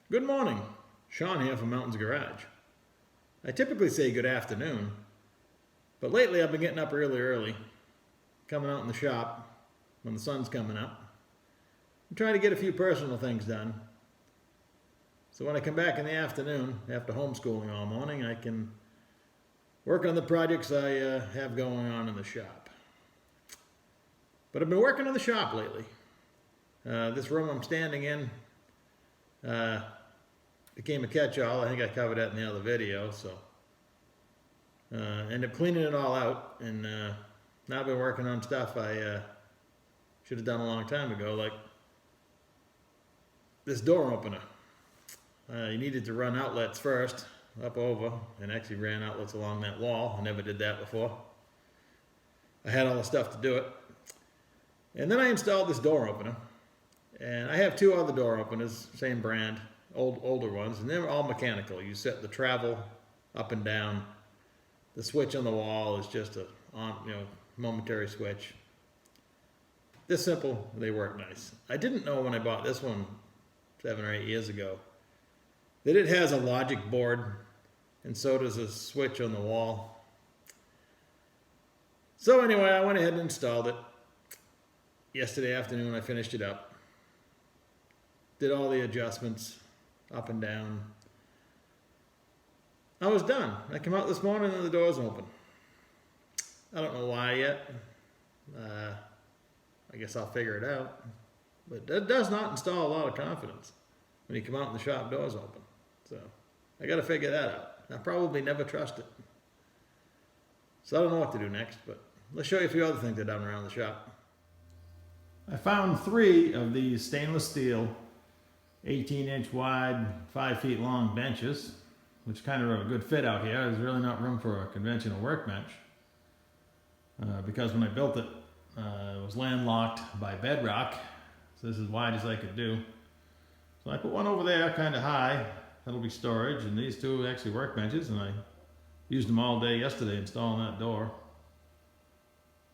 Good morning. Sean here from Mountains Garage. I typically say good afternoon, but lately I've been getting up really early, coming out in the shop when the sun's coming up. I'm trying to get a few personal things done. So when I come back in the afternoon, after homeschooling all morning, I can work on the projects I have going on in the shop. But I've been working on the shop lately. This room I'm standing in became a catch-all. I think I covered that in the other video. So ended up cleaning it all out, and now I've been working on stuff I should have done a long time ago, like this door opener. You needed to run outlets first, up over, and actually ran outlets along that wall. I never did that before. I had all the stuff to do it. And then I installed this door opener. And I have two other door openers, same brand, older ones, and they're all mechanical. You set the travel up and down. The switch on the wall is just a momentary switch. This simple, they work nice. I didn't know when I bought this one 7 or 8 years ago that it has a logic board, and so does a switch on the wall. So anyway, I went ahead and installed it. Yesterday afternoon, I finished it up. Did all the adjustments up and down. I was done. I came out this morning and the door's open. I don't know why yet. I guess I'll figure it out. But that does not install a lot of confidence when you come out and the shop door's open. So I got to figure that out. I'll probably never trust it. So I don't know what to do next, but let's show you a few other things I've done around the shop. I found 3 of these stainless steel 18-inch wide, 5 feet long benches, which kind of are a good fit out here. There's really not room for a conventional workbench because when I built it, it was landlocked by bedrock, so this is as wide as I could do. So I put one over there kind of high. That'll be storage, and these 2 actually workbenches, and I used them all day yesterday installing that door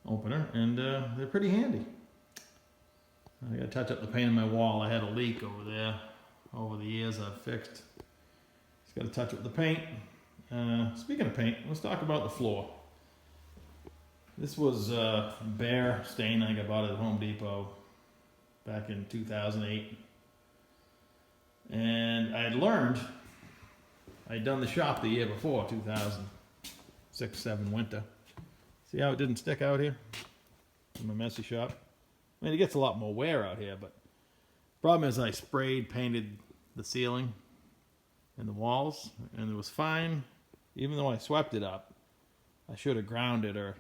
opener, and they're pretty handy. I got to touch up the paint in my wall. I had a leak over there. Over the years I've fixed. Just got to touch up the paint. Speaking of paint, let's talk about the floor. This was Behr stain I think I bought at Home Depot back in 2008. And I had learned, I'd done the shop the year before, 2006-07 winter. See how it didn't stick out here in my messy shop? I mean, it gets a lot more wear out here, but the problem is I painted the ceiling and the walls, and it was fine. Even though I swept it up, I should have ground it or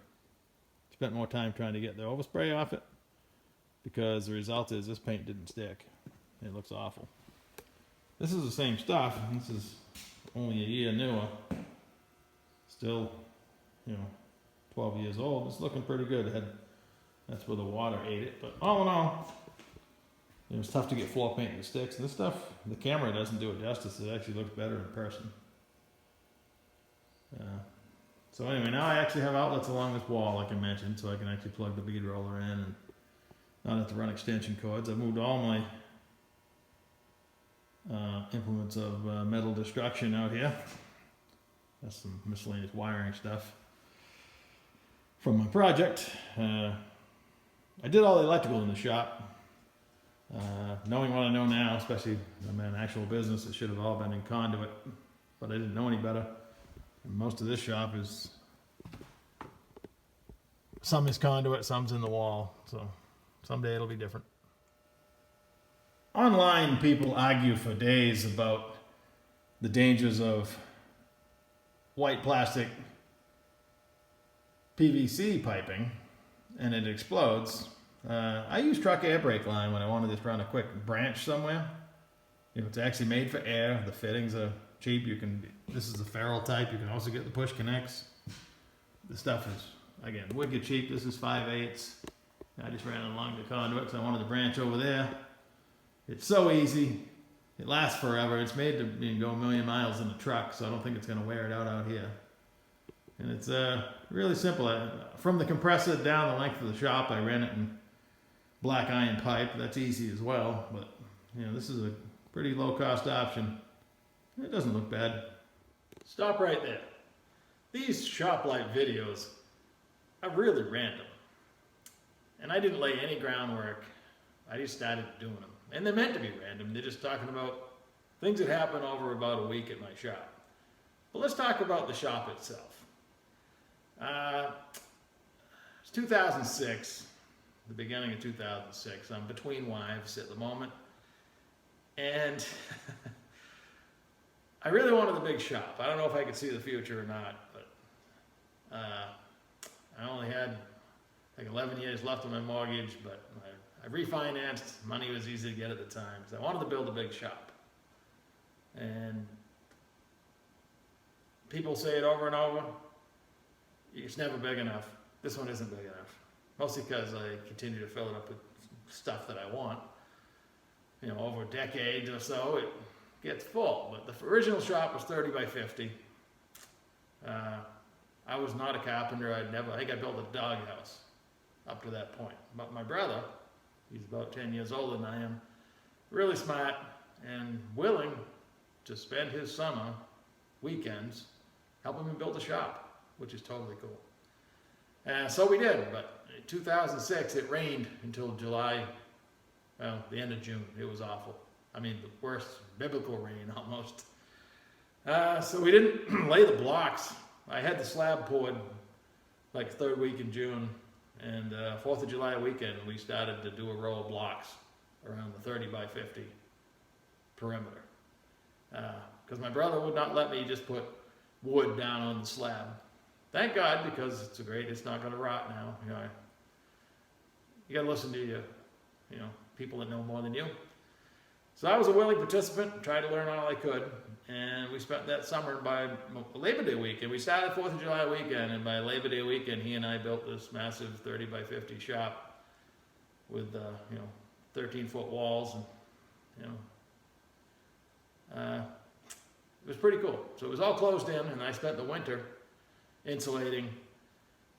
spent more time trying to get the overspray off it, because the result is this paint didn't stick. It looks awful. This is the same stuff. This is only a year newer. Still, 12 years old. It's looking pretty good. That's where the water ate it, but all in all, it was tough to get floor paint that sticks. This stuff, the camera doesn't do it justice. It actually looks better in person. So anyway, now I actually have outlets along this wall, like I mentioned, so I can actually plug the bead roller in and not have to run extension cords. I moved all my implements of metal destruction out here. That's some miscellaneous wiring stuff from my project. I did all the electrical in the shop. Knowing what I know now, especially I'm in actual business, it should have all been in conduit, but I didn't know any better. And most of this shop is, some is conduit, some's in the wall, so someday it'll be different. Online, people argue for days about the dangers of white plastic PVC piping, and it explodes. I use truck air brake line when I want to just run a quick branch somewhere. It's actually made for air. The fittings are cheap. This is the ferrule type. You can also get the push connects. The stuff is, again, wicked cheap. This is 5/8. I just ran it along the conduit because I wanted to branch over there. It's so easy. It lasts forever. It's made to go a million miles in a truck, so I don't think it's going to wear it out here. And it's really simple. From the compressor down the length of the shop, I ran it in black iron pipe. That's easy as well, but this is a Pretty low cost option. It doesn't look bad. Stop right there. These shop light videos are really random. And I didn't lay any groundwork. I just started doing them. And they're meant to be random. They're just talking about things that happen over about a week at my shop. But let's talk about the shop itself. It's 2006, the beginning of 2006. I'm between wives at the moment. And I really wanted the big shop. I don't know if I could see the future or not, but I only had like 11 years left on my mortgage, but I refinanced. Money was easy to get at the time, because I wanted to build a big shop. And people say it over and over, it's never big enough. This one isn't big enough. Mostly because I continue to fill it up with stuff that I want. You know, over a decade or so, it gets full. But the original shop was 30 by 50. I was not a carpenter. I think I built a doghouse up to that point. But my brother, he's about 10 years older than I am, really smart and willing to spend his summer weekends helping me build a shop, which is totally cool. So we did, but in 2006 it rained until July, well, the end of June. It was awful. I mean, the worst biblical rain almost. So we didn't lay the blocks. I had the slab poured like third week in June, and 4th of July weekend we started to do a row of blocks around the 30 by 50 perimeter. Because my brother would not let me just put wood down on the slab. Thank God, because it's not going to rot now. You know, you got to listen to you know, people that know more than you. So I was a willing participant, tried to learn all I could, and we spent that summer by Labor Day weekend. We started 4th of July weekend, and by Labor Day weekend, he and I built this massive 30 by 50 shop with, 13-foot walls, and, it was pretty cool. So it was all closed in, and I spent the winter insulating,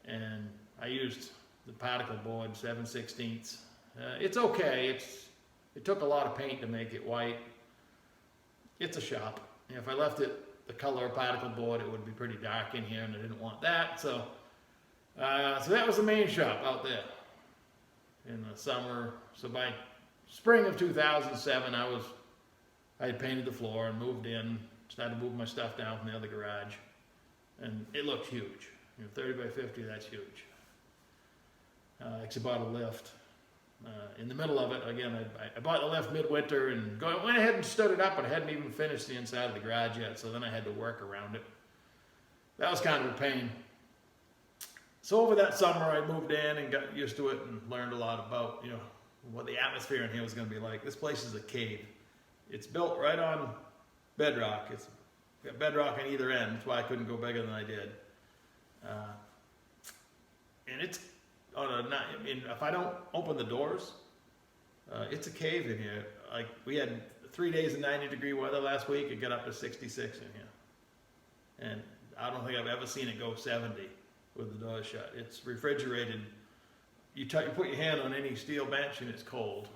and I used the particle board 7/16. It's okay. It took a lot of paint to make it white. It's a shop. If I left it the color of particle board, it would be pretty dark in here, and I didn't want that. So that was the main shop out there in the summer. So by spring of 2007, I had painted the floor and moved in, started moving my stuff down from the other garage, and it looked huge. 30 by 50, that's huge. Actually bought a lift. In the middle of it, again, I bought the lift midwinter and went ahead and stood it up, but I hadn't even finished the inside of the garage yet, so then I had to work around it. That was kind of a pain. So over that summer, I moved in and got used to it and learned a lot about, what the atmosphere in here was going to be like. This place is a cave. It's built right on bedrock. It's got bedrock on either end. That's why I couldn't go bigger than I did. And it's if I don't open the doors, it's a cave in here. Like, we had 3 days of 90-degree weather last week. It got up to 66 in here. And I don't think I've ever seen it go 70 with the doors shut. It's refrigerated. You put your hand on any steel bench and it's cold.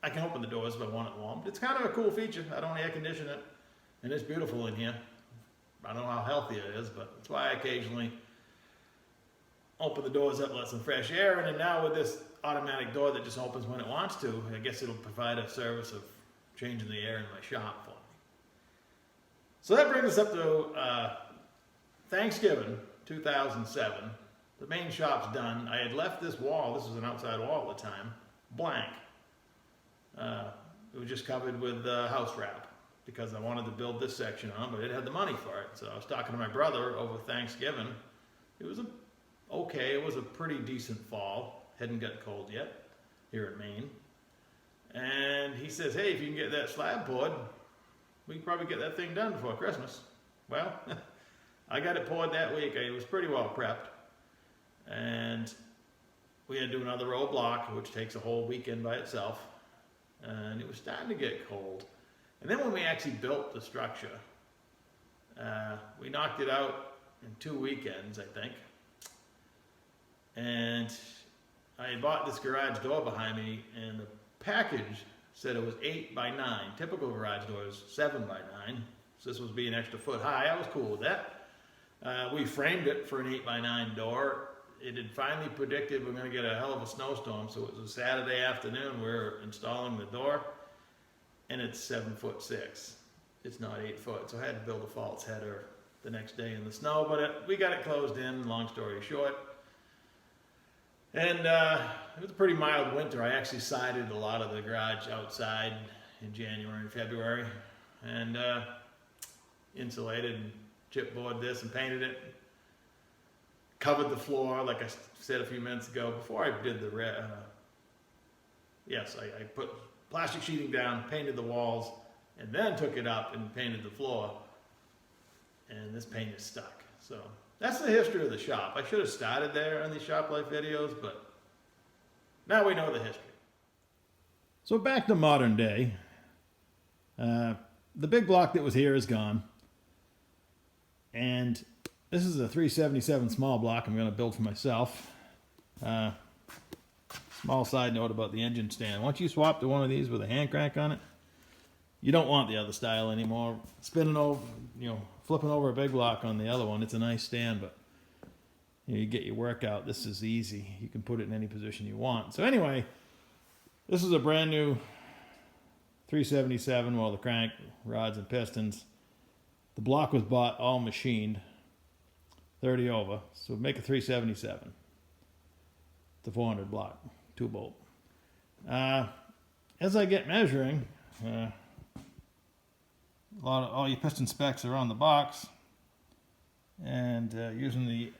I can open the doors if I want it warm. It's kind of a cool feature. I don't air condition it, and it's beautiful in here. I don't know how healthy it is, but that's why I occasionally open the doors up, let some fresh air in. And now with this automatic door that just opens when it wants to, I guess it'll provide a service of changing the air in my shop for me. So that brings us up to Thanksgiving 2007. The main shop's done. I had left this wall, this was an outside wall at the time, blank. It was just covered with house wrap, because I wanted to build this section on, but it had the money for it. So I was talking to my brother over Thanksgiving. It was it was a pretty decent fall. Hadn't got cold yet here in Maine. And he says, hey, if you can get that slab poured, we can probably get that thing done before Christmas. Well, I got it poured that week. It was pretty well prepped. And we had to do another row block, which takes a whole weekend by itself. And it was starting to get cold. And then when we actually built the structure, we knocked it out in 2 weekends, I think. And I had bought this garage door behind me, and the package said it was 8 by 9. Typical garage door is 7 by 9. So this was being an extra foot high. I was cool with that. We framed it for an 8 by 9 door. It had finally predicted we're going to get a hell of a snowstorm, so it was a Saturday afternoon. We're installing the door, and it's 7'6". It's not 8 foot, so I had to build a false header the next day in the snow, but we got it closed in, long story short. And it was a pretty mild winter. I actually sided a lot of the garage outside in January and February, and insulated and chipboard this and painted it. Covered the floor, like I said a few minutes ago, before I did the I put plastic sheeting down, painted the walls, and then took it up and painted the floor. And this paint is stuck. So that's the history of the shop. I should have started there on these shop life videos, but now we know the history. So back to modern day. The big block that was here is gone. And this is a 377 small block I'm going to build for myself. Small side note about the engine stand. Once you swap to one of these with a hand crank on it, you don't want the other style anymore. Spinning over, flipping over a big block on the other one, it's a nice stand, but you get your workout. This is easy. You can put it in any position you want. So anyway, this is a brand new 377, well, the crank, rods, and pistons. The block was bought all machined, 30 over, so make a 377. It's a 400 block, 2-bolt. As I get measuring, all your piston specs are on the box, and using the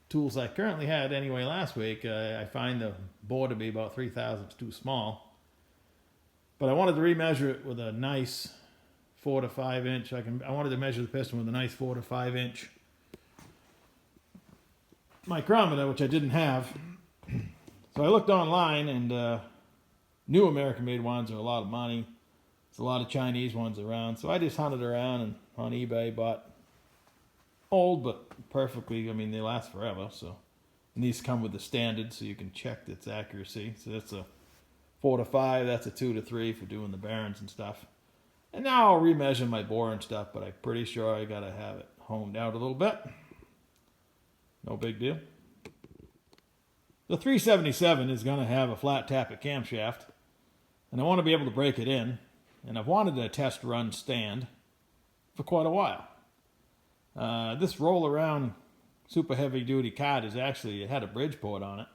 tools I currently had anyway last week, I find the bore to be about 3 thousandths too small. But I wanted to remeasure it with a nice 4 to 5 inch. I wanted to measure the piston with a nice 4 to 5 inch micrometer, which I didn't have. So I looked online, and new American-made ones are a lot of money. There's a lot of Chinese ones around. So I just hunted around and on eBay bought old but perfectly. I mean, they last forever. So, and these come with the standard, so you can check its accuracy. So that's a 4 to 5. That's a 2 to 3 for doing the bearings and stuff. And now I'll remeasure my bore and stuff, but I'm pretty sure I gotta have it homed out a little bit. No big deal. The 377 is gonna have a flat tappet camshaft, and I want to be able to break it in. And I've wanted a test run stand for quite a while. This roll around super heavy duty cart it had a Bridgeport on it.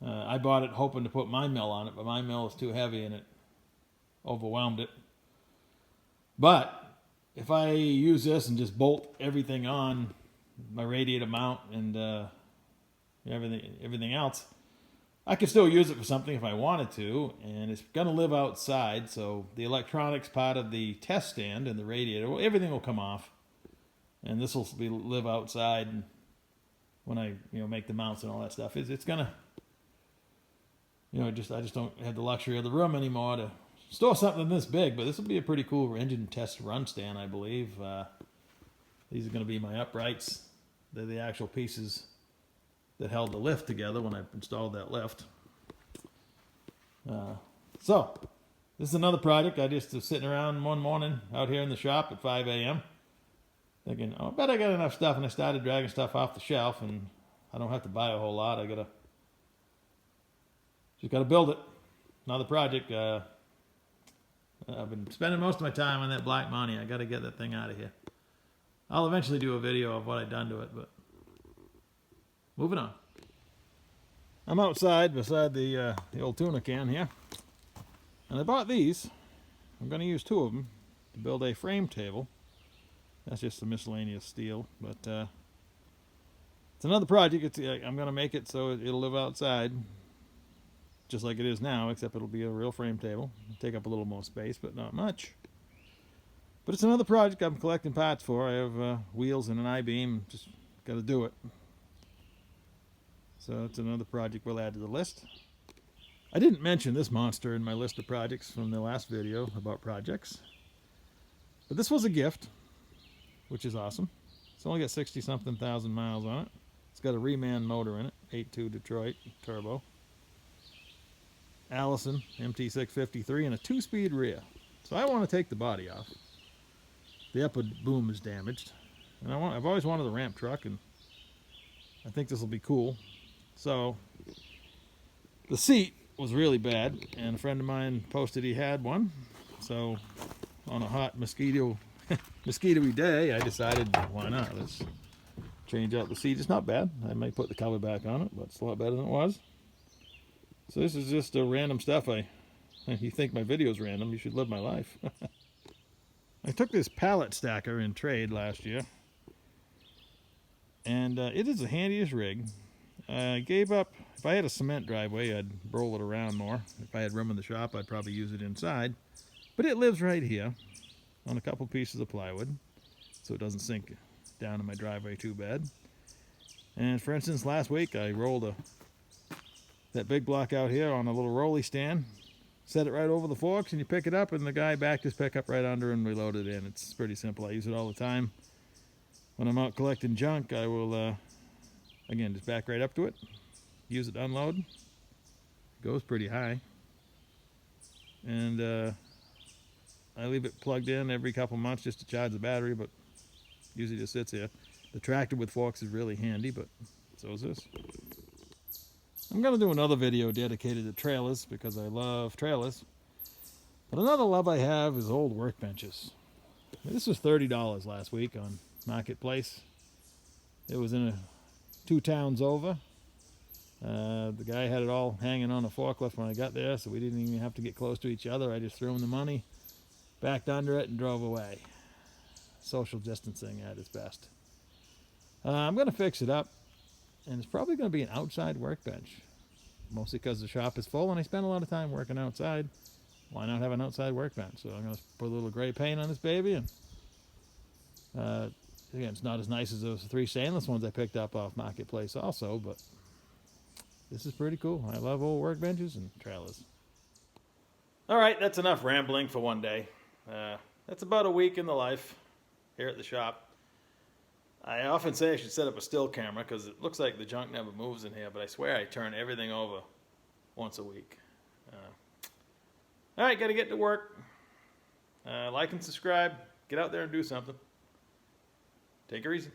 I bought it hoping to put my mill on it, but my mill is too heavy and it overwhelmed it. But if I use this and just bolt everything on, my radiator mount and everything else, I could still use it for something if I wanted to, and it's going to live outside, so the electronics part of the test stand and the radiator, everything will come off, and this will live outside when I make the mounts and all that stuff. It's going to, I just don't have the luxury of the room anymore to store something this big, but this will be a pretty cool engine test run stand, I believe. These are going to be my uprights. They're the actual pieces that held the lift together when I installed that lift. So, this is another project. I just was sitting around one morning out here in the shop at 5 a.m. thinking, I bet I got enough stuff, and I started dragging stuff off the shelf, and I don't have to buy a whole lot. Just gotta build it. Another project. I've been spending most of my time on that Black Money. I gotta get that thing out of here. I'll eventually do a video of what I've done to it, but moving on. I'm outside beside the old tuna can here, and I bought these. I'm going to use 2 of them to build a frame table. That's just a miscellaneous steel, but it's another project. I'm going to make it so it'll live outside, just like it is now, except it'll be a real frame table. It'll take up a little more space, but not much. But it's another project I'm collecting parts for. I have wheels and an I-beam. Just got to do it. So it's another project we'll add to the list. I didn't mention this monster in my list of projects from the last video about projects. But this was a gift, which is awesome. It's only got 60-something thousand miles on it. It's got a Reman motor in it, 8.2 Detroit turbo. Allison MT653 and a 2-speed rear. So I want to take the body off. The upper boom is damaged, and I've always wanted a ramp truck, and I think this will be cool. So the seat was really bad, and a friend of mine posted he had one. So on a hot mosquito-y day, I decided, why not? Let's change out the seat. It's not bad. I might put the cover back on it, but it's a lot better than it was. So this is just a random stuff. If you think my video's random, you should live my life. I took this pallet stacker in trade last year, and it is the handiest rig. I gave up. If I had a cement driveway, I'd roll it around more. If I had room in the shop, I'd probably use it inside. But it lives right here on a couple pieces of plywood, so it doesn't sink down in my driveway too bad. And for instance, last week I rolled that big block out here on a little rolly stand, set it right over the forks, and you pick it up, and the guy backed his pickup right under and we load it in. It's pretty simple. I use it all the time. When I'm out collecting junk, I will, again, just back right up to it, use it to unload. It goes pretty high. And I leave it plugged in every couple months just to charge the battery, but usually just sits here. The tractor with forks is really handy, but so is this. I'm going to do another video dedicated to trailers because I love trailers. But another love I have is old workbenches. This was $30 last week on Marketplace. It was in 2 towns over. The guy had it all hanging on a forklift when I got there, so we didn't even have to get close to each other. I just threw him the money, backed under it, and drove away. Social distancing at its best. I'm going to fix it up, and it's probably going to be an outside workbench. Mostly because the shop is full and I spend a lot of time working outside. Why not have an outside workbench? So I'm going to put a little gray paint on this baby. And again, it's not as nice as those 3 stainless ones I picked up off Marketplace also, but this is pretty cool. I love old workbenches and trailers. All right, that's enough rambling for one day. That's about a week in the life here at the shop. I often say I should set up a still camera because it looks like the junk never moves in here, but I swear I turn everything over once a week. All right, got to get to work. Like and subscribe. Get out there and do something. Take her easy.